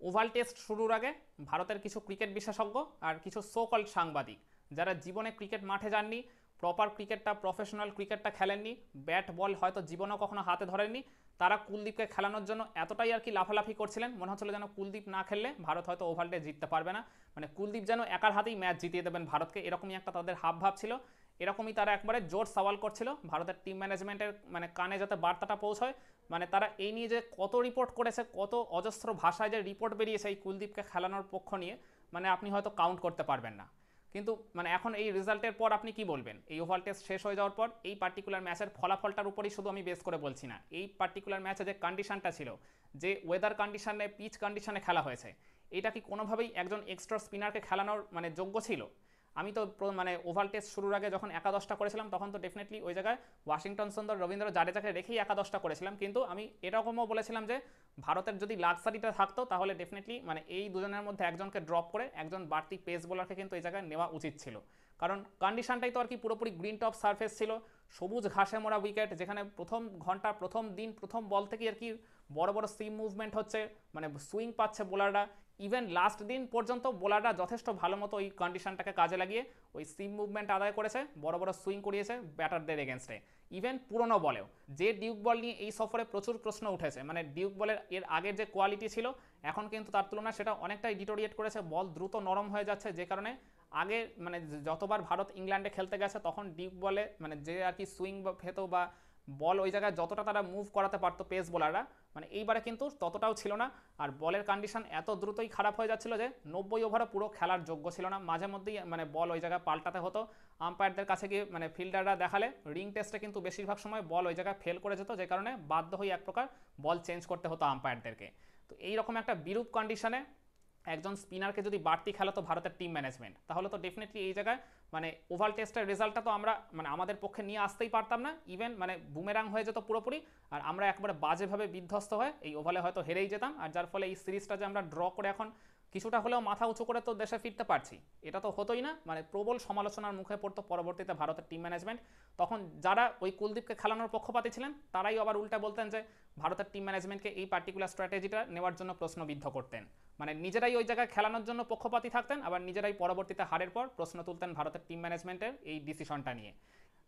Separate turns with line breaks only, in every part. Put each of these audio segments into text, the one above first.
Oval test শুরুর আগে ভারতের কিছু ক্রিকেট বিশেষজ্ঞ আর কিছু সো কল্ড সাংবাদিক যারা জীবনে ক্রিকেট মাঠে যাননি, প্রপার ক্রিকেটটা প্রফেশনাল ক্রিকেটটা খেলেননি, ব্যাট বল হয়তো জীবনেও কখনো হাতে ধরেননি, তারা কুলদীপকে খেলানোর জন্য এতটাই আর কি লাফালাফি করছিলেন, মনে হচ্ছিল যেন কুলদীপ না খেললে ভারত হয়তো ওভাল টেস্ট জিততে পারবে না। মানে কুলদীপ যেন একার হাতেই ম্যাচ জিতিয়ে দেবেন ভারতকে, এরকমই একটা তাদের হাব ভাব ছিল। এরকমই তারা একবারে জোর সওয়াল করছিল ভারতের টিম ম্যানেজমেন্টের মানে কানে যাতে বার্তাটা পৌঁছয়। মানে তারা এই নিয়ে যে কত রিপোর্ট করেছে, কত অজস্র ভাষায় যে রিপোর্ট বেরিয়েছে এই কুলদীপকে খেলানোর পক্ষ নিয়ে, মানে আপনি হয়তো কাউন্ট করতে পারবেন না। কিন্তু মানে এখন এই রেজাল্টের পর আপনি কি বলবেন? এই ওভাল টেস্ট শেষ হয়ে যাওয়ার পর এই পার্টিকুলার ম্যাচের ফলাফলটার উপরই শুধু আমি বেস করে বলছি না, এই পার্টিকুলার ম্যাচে যে কন্ডিশনটা ছিল, যে ওয়েদার কন্ডিশনে, পিচ কন্ডিশনে খেলা হয়েছে, এটা কি কোনোভাবেই একজন এক্সট্রা স্পিনারকে খেলানোর মানে যোগ্য ছিল? আমি তো মানে ওভাল টেস্ট শুরুর আগে যখন একাদশটা করেছিলাম তখন তো ডেফিনেটলি ওই জায়গায় ওয়াশিংটন সুন্দর, রবীন্দ্র জাডেজাকে রেখেই একাদশটা করেছিলাম, কিন্তু আমি এরকমও বলেছিলাম যে ভারতের যদি লাক্সারিটা থাকতো তাহলে ডেফিনেটলি মানে এই দুজনের মধ্যে একজনকে ড্রপ করে একজন বাড়তি পেস বোলারকে কিন্তু এই জায়গায় নেওয়া উচিত ছিল। কারণ কন্ডিশনটাই তো আর কি পুরোপুরি গ্রিন টপ সারফেস ছিল, সবুজ ঘাসে মোড়া উইকেট, যেখানে প্রথম ঘন্টা, প্রথম দিন, প্রথম বল থেকে আর কি বড় বড় সিম মুভমেন্ট হচ্ছে, মানে সুইং পাচ্ছে বোলাররা। ইভেন লাস্ট দিন পর্যন্ত বোলাররা যথেষ্ট ভালো মতো ওই কন্ডিশনটাকে কাজে লাগিয়ে ওই সিম মুভমেন্ট আদায় করেছে, বড় বড় সুইং করিয়েছে ব্যাটারদের এগেনস্টে। ইভেন পুরনো বলেও যে ডিউক বল নিয়ে এই সফরে প্রচুর প্রশ্ন উঠেছে, মানে ডিউক বলের এর আগের যে কোয়ালিটি ছিল এখন কিন্তু তার তুলনায় সেটা অনেকটাই ডিটোরিয়েট করেছে, বল দ্রুত নরম হয়ে যাচ্ছে, যে কারণে আগে মানে যতবার ভারত ইংল্যান্ডে খেলতে গেছে তখন ডিউক বলে মানে যে আর কি সুইং খেত বা বল ওই জায়গায় যতটা তারা মুভ করাতে পারতো পেস বোলাররা, মানে এইবারে কিন্তু ততটাও ছিল না। আর বলের কন্ডিশন এত দ্রুতই খারাপ হয়ে যাচ্ছিল যে 90 ওভারও পুরো খেলার যোগ্য ছিল না, মাঝে মধ্যেই মানে বল ওই জায়গায় পাল্টাতে হতো। আম্পায়ারদের কাছে গিয়ে মানে ফিল্ডাররা দেখালে রিং টেস্টে কিন্তু বেশিরভাগ সময় বল ওই জায়গায় ফেল করে যেত, যে কারণে বাধ্য হয়ে এক প্রকার বল চেঞ্জ করতে হতো আম্পায়ারদেরকে। তো এইরকম একটা বিরূপ কন্ডিশনে একজন স্পিনারকে যদি বাড়তি খেলাতো ভারতের টিম ম্যানেজমেন্ট, তাহলে তো ডেফিনেটলি এই জায়গায় মানে ওভাল টেস্টের রেজাল্টটা তো আমরা মানে আমাদের পক্ষে নিয়ে আসতেই পারতাম না, ইভেন মানে বুমেরাং হয়ে যেত পুরোপুরি, আর আমরা একবারে বাজেভাবে বিধ্বস্ত হয়ে এই ওভালে হয়তো হেরেই যেতাম। আর যার ফলে এই সিরিজটা যে আমরা ড্র করে এখন কিছুটা হলেও মাথা উঁচু করে তো দেশে ফিরতে পারছি, এটা তো হতোই না। মানে প্রবল সমালোচনার মুখে পড়তো পরবর্তীতে ভারতের টিম ম্যানেজমেন্ট। তখন যারা ওই কুলদীপকে খেলানোর পক্ষপাতী ছিলেন তারাই আবার উল্টা বলতেন যে ভারতের টিম ম্যানেজমেন্টকে এই পার্টিকুলার স্ট্র্যাটেজিটা নেওয়ার জন্য প্রশ্নবিদ্ধ করতেন, মানে নিজেরাই ওই জায়গায় খেলানোর জন্য পক্ষপাতী থাকতেন, আবার নিজেরাই পরবর্তীতে হারের পর প্রশ্ন তুলতেন ভারতের টিম ম্যানেজমেন্টের এই ডিসিশনটা নিয়ে।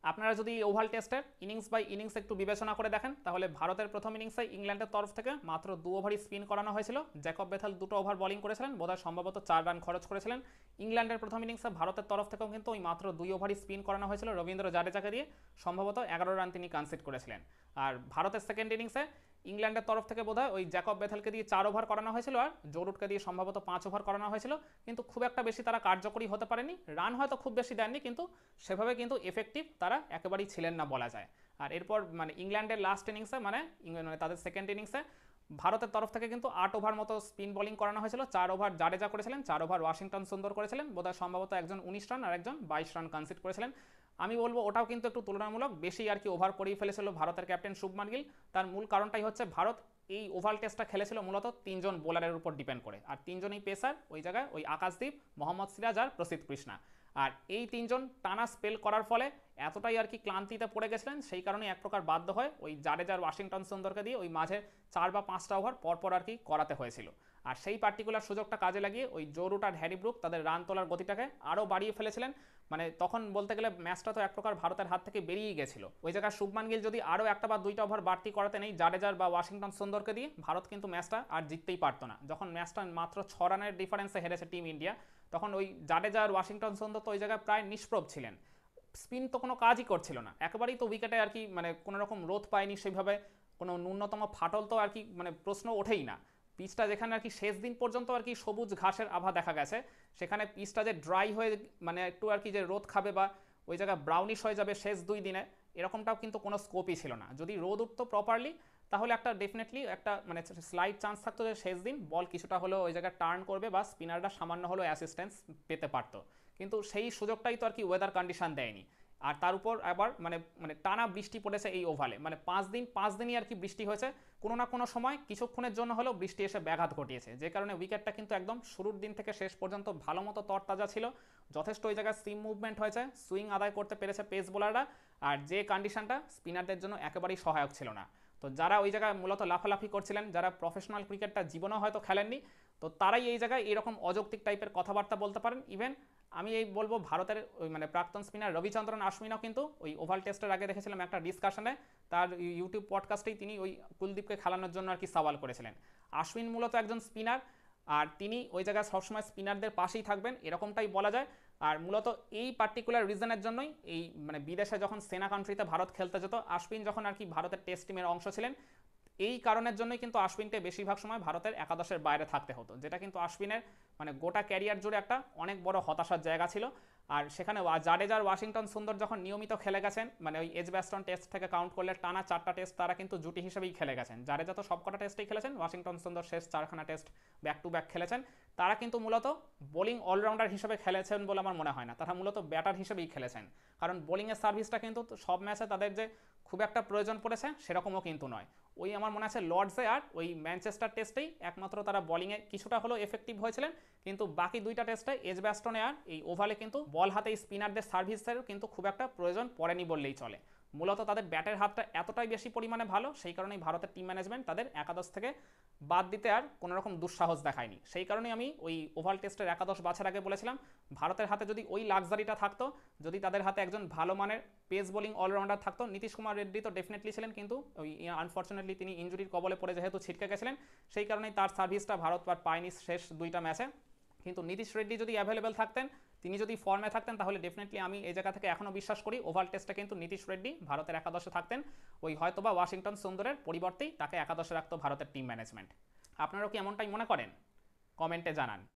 আপনারা যদি ওভাল টেস্টের ইনিংস বাই ইনিংস একটু বিবেচনা করে দেখেন, তাহলে ভারতের প্রথম ইনিংসে ইংল্যান্ডের তরফ থেকে মাত্র 2 ওভারই স্পিন করানো হয়েছিল। জ্যাকব বেথেল 2টো ওভার বোলিং করেছিলেন, বোধহয় সম্ভবত 4 রান খরচ করেছিলেন। ইংল্যান্ডের প্রথম ইনিংসে ভারতের তরফ থেকেও কিন্তু ওই মাত্র 2 ওভারই স্পিন করানো হয়েছিল রবীন্দ্র জাডেজাকে দিয়ে, সম্ভবত 11 রান তিনি কনসিড করেছিলেন। আর ভারতের সেকেন্ড ইনিংসে ইংল্যান্ডের তরফ থেকে বোধহয় ওই জ্যাকব বেথেলকে দিয়ে 4 ওভার করানো হয়েছিল আর জো রুটকে দিয়ে সম্ভবত 5 ওভার করানো হয়েছিল, কিন্তু খুব একটা বেশি তারা কার্যকরী হতে পারেনি। রান হয়তো খুব বেশি দেননি, কিন্তু সেভাবে কিন্তু এফেক্টিভ তারা একেবারেই ছিলেন না বলা যায়। আর এরপর মানে ইংল্যান্ডের লাস্ট ইনিংসে মানে তাদের সেকেন্ড ইনিংসে ভারতের তরফ থেকে কিন্তু 8 ওভার মতো স্পিন বোলিং করানো হয়েছিল। 4 ওভার জাডেজা করেছিলেন, 4 ওভার ওয়াশিংটন সুন্দর করেছিলেন, বোধহয় সম্ভবত একজন 19 রান আর একজন 22 রান কনসিড করেছিলেন। আমি বলবো ওটাও কিন্তু একটু তুলনামূলক বেশি আর কি ওভার করেই ফেলেছিল ভারতের ক্যাপ্টেন শুভমান গিল। তার মূল কারণটাই হচ্ছে ভারত এই ওভাল টেস্টটা খেলেছিল মূলত 3জন বোলারের উপর ডিপেন্ড করে, আর 3জনই পেসার ওই জায়গায়, ওই আকাশদীপ, মোহাম্মদ সিরাজ আর প্রসিদ্ধ কৃষ্ণা। আর এই 3জন টানা স্পেল করার ফলে এতটাই আর কি ক্লান্তিতে পড়ে গেছিলেন, সেই কারণে এক প্রকার বাধ্য হয় ওই জাডেজার ওয়াশিংটন সুন্দরকে দিয়ে ওই মাঝে 4 বা 5টা ওভার পরপর আর কি করাতে হয়েছিল। আর সেই পার্টিকুলার সুযোগটা কাজে লাগিয়ে ওই জো রুট আর হ্যারি ব্রুক তাদের রান তোলার গতিটাকে আরও বাড়িয়ে ফেলেছিলেন। মানে তখন বলতে গেলে ম্যাচটা তো এক প্রকার ভারতের হাত থেকে বেরিয়েই গেছিল। ওই জায়গায় শুভমান গিল যদি আরও একটা বা 2টা ওভার বাড়তি করাতে নেই জাডেজার বা ওয়াশিংটন সুন্দরকে দিয়ে, ভারত কিন্তু ম্যাচটা আর জিততেই পারতো না। যখন ম্যাচটা মাত্র 6 রানের ডিফারেন্সে হেরেছে টিম ইন্ডিয়া, তখন ওই জাডেজা আর ওয়াশিংটন সুন্দর তো ওই জায়গায় প্রায় নিষ্প্রভ ছিলেন, স্পিন তো কোনো কাজই করছিল না, একেবারেই তো উইকেটে আর কি মানে কোনো রকম রোধ পায়নি সেইভাবে, কোনো ন্যূনতম ফাটল তো আর কি মানে প্রশ্ন ওঠেই না। পিচটা যেখানে আর কি শেষ দিন পর্যন্ত আর কি সবুজ ঘাসের আভা দেখা গেছে, সেখানে পিচটা যে ড্রাই হয়ে মানে একটু আর কি যে রোদ খাবে বা ওই জায়গায় ব্রাউনিশ হয়ে যাবে শেষ 2 দিনে, এরকমটাও কিন্তু কোনো স্কোপই ছিল না। যদি রোদ উঠতো প্রপারলি তাহলে একটা ডেফিনেটলি একটা মানে স্লাইড চান্স থাকতো যে শেষ দিন বল কিছুটা হলেও ওই জায়গায় টার্ন করবে বা স্পিনাররা সামান্য হলেও অ্যাসিস্ট্যান্স পেতে পারতো, কিন্তু সেই সুযোগটাই তো আর কি ওয়েদার কন্ডিশন দেয়নি। আর তার উপর আবার মানে মানে টানা বৃষ্টি পড়েছে এই ওভালে, মানে 5 দিনই আর কি বৃষ্টি হয়েছে, কোনো না কোনো সময় কিছুক্ষণের জন্য হলেও বৃষ্টি এসে ব্যাঘাত ঘটিয়েছে, যে কারণে উইকেটটা কিন্তু একদম শুরুর দিন থেকে শেষ পর্যন্ত ভালো মতো তরতাজা ছিল। যথেষ্ট ওই জায়গায় সিম মুভমেন্ট হয়েছে, সুইং আদায় করতে পেরেছে পেস বোলাররা, আর যে কন্ডিশনটা স্পিনারদের জন্য একেবারেই সহায়ক ছিল না। তো যারা ওই জায়গায় মূলত লাফালাফি করছিলেন, যারা প্রফেশনাল ক্রিকেটটা জীবনেও হয়তো খেলেননি, তো তারাই এই জায়গায় এরকম অযৌক্তিক টাইপের কথাবার্তা বলতে পারেন। ইভেন আমি এই বলবো ভারতের ওই মানে প্রাক্তন স্পিনার রবিচন্দ্রন আশ্বিনও কিন্তু ওই ওভাল টেস্টের আগে দেখেছিলাম একটা ডিসকাশনে তার ইউটিউব পডকাস্টেই তিনি ওই কুলদীপকে খেলানোর জন্য আর কি সওয়াল করেছিলেন। আশ্বিন মূলত একজন স্পিনার, আর তিনি ওই জায়গায় সবসময় স্পিনারদের পাশেই থাকবেন এরকমটাই বলা যায়। আর মূলত এই পার্টিকুলার রিজনের জন্যই এই মানে বিদেশে যখন সেনা কান্ট্রিতে ভারত খেলতে যেত, আশ্বিন যখন আর কি ভারতের টেস্ট টিমের অংশ ছিলেন, এই কারণের জন্যই কিন্তু আশ্বিনকে বেশিরভাগ সময় ভারতের একাদশের বাইরে থাকতে হতো, যেটা কিন্তু আশ্বিনের মানে গোটা ক্যারিয়ার জুড়ে একটা অনেক বড় হতাশার জায়গা ছিল। আর সেখানে জাডেজার ওয়াশিংটন সুন্দর যখন নিয়মিত খেলে গেছেন, মানে ওই এজব্যাস্টন টেস্ট থেকে কাউন্ট করলে টানা 4টা টেস্ট তারা কিন্তু জুটি হিসেবেই খেলে গেছেন। জাডেজা তো সবকটা টেস্টেই খেলেছেন, ওয়াশিংটন সুন্দর শেষ 4খানা টেস্ট ব্যাক টু ব্যাক খেলেছেন। তারা কিন্তু মূলত বোলিং অলরাউন্ডার হিসেবে খেলেছেন বলে আমার মনে হয় না, তারা মূলত ব্যাটার হিসেবেই খেলেছেন। কারণ বোলিংয়ের সার্ভিসটা কিন্তু সব ম্যাচে তাদের যে খুব একটা প্রয়োজন পড়েছে সেরকমও কিন্তু নয়। ওই আমার মনে আছে লর্ডসে আর ওই ম্যানচেস্টার টেস্টেই একমাত্র তারা বোলিংয়ে কিছুটা হলেও এফেক্টিভ হয়েছিলেন, কিন্তু বাকি 2টা টেস্টে এজব্যাস্টনে আর এই ওভালে কিন্তু বল হাতে স্পিনারদের সার্ভিসের কিন্তু খুব একটা প্রয়োজন পড়েনি বললেই চলে। মূলত তাদের ব্যাটের হাতটা এতটাই বেশি পরিমাণে ভালো, সেই কারণেই ভারতের টিম ম্যানেজমেন্ট তাদের একাদশ থেকে বাদ দিতে আর কোনো রকম দুঃসাহস দেখায়নি। সেই কারণেই আমি ওই ওভাল টেস্টের একাদশ বাছার আগে বলেছিলাম ভারতের হাতে যদি ওই লাক্সারিটা থাকতো, যদি তাদের হাতে একজন ভালো মানের পেস বোলিং অলরাউন্ডার থাকতো, নীতিশ কুমার রেড্ডি তো ডেফিনেটলি ছিলেন, কিন্তু ওই আনফর্চুনেটলি তিনি ইঞ্জুরির কবলে পড়ে যেহেতু ছিটকে গেছিলেন, সেই কারণেই তার সার্ভিসটা ভারত আর পায়নি শেষ 2টা ম্যাচে। কিন্তু নীতিশ রেড্ডি যদি অ্যাভেলেবেল থাকতেন, তিনি যদি ফর্মে থাকতেন, তাহলে ডেফিনেটলি আমি এই জায়গা থেকে এখনও বিশ্বাস করি ওভাল টেস্টে কিন্তু নীতিশ রেড্ডি ভারতের একাদশে থাকতেন, ওই হয়তোবা ওয়াশিংটন সুন্দরের পরিবর্তেই তাকে একাদশে রাখতো ভারতের টিম ম্যানেজমেন্ট। আপনারাও কি এমনটাই মনে করেন? কমেন্টে জানান।